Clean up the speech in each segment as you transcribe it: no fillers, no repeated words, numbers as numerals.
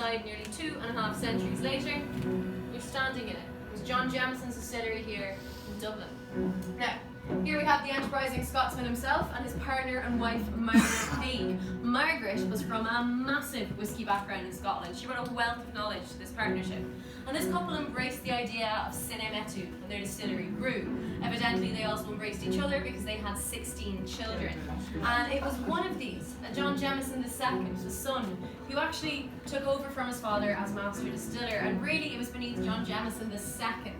side nearly 2.5 centuries later, you're standing in it. It was John Jameson's distillery here in Dublin. Now, here we have the enterprising Scotsman himself and his partner and wife, Margaret Haig. Margaret was from a massive whisky background in Scotland. She brought a wealth of knowledge to this partnership. And this couple embraced the idea of sine metu when their distillery grew. Evidently, they also embraced each other because they had 16 children. And it was one of these, John Jameson II, the son, who actually took over from his father as master distiller. And really, it was beneath John Jameson II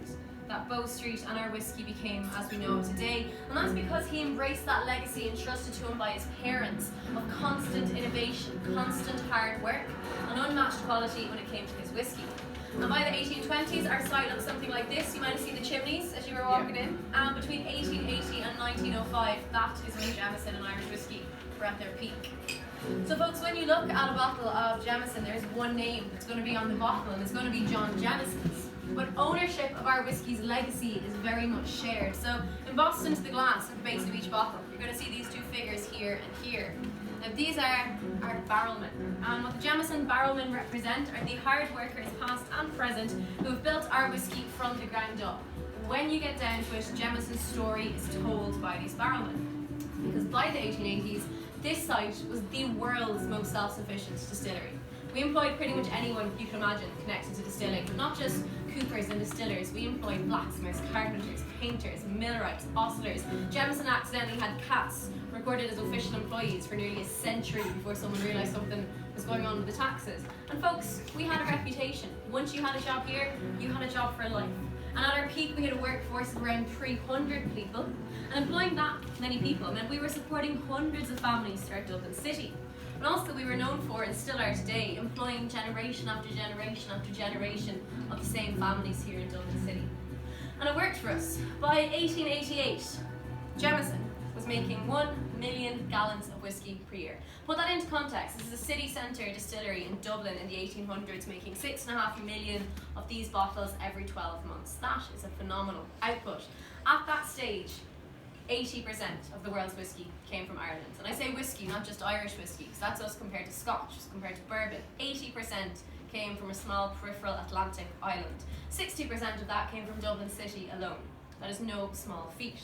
that Bow Street and our whiskey became as we know it today. And that's because he embraced that legacy entrusted to him by his parents of constant innovation, constant hard work, and unmatched quality when it came to his whiskey. And by the 1820s, our site looked something like this. You might have seen the chimneys as you were walking in. And between 1880 and 1905, that is when Jameson and Irish whiskey were at their peak. So folks, when you look at a bottle of Jameson, there's one name that's going to be on the bottle, and it's going to be John Jameson's. But ownership of our whiskey's legacy is very much shared. So embossed into the glass at the base of each bottle, you're going to see these two figures here and here. Now these are our barrelmen, and what the Jameson barrelmen represent are the hard workers past and present who have built our whiskey from the ground up. When you get down to it, Jameson's story is told by these barrelmen. Because by the 1880s, this site was the world's most self-sufficient distillery. We employed pretty much anyone you can imagine connected to distilling, but not just coopers and distillers. We employed blacksmiths, carpenters, painters, millwrights, ostlers. Jameson accidentally had cats recorded as official employees for nearly a century before someone realised something was going on with the taxes. And folks, we had a reputation. Once you had a job here, you had a job for life. And at our peak, we had a workforce of around 300 people. And employing that many people meant we were supporting hundreds of families throughout Dublin City. But also we were known for, and still are today, employing generation after generation after generation of the same families here in Dublin City. And it worked for us. By 1888, Jameson was making 1 million gallons of whiskey per year. Put that into context, this is a city centre distillery in Dublin in the 1800s, making 6.5 million of these bottles every 12 months. That is a phenomenal output. At that stage, 80% of the world's whiskey came from Ireland. And I say whiskey, not just Irish whiskey, because that's us compared to Scotch, compared to bourbon. 80% came from a small peripheral Atlantic island. 60% of that came from Dublin City alone. That is no small feat.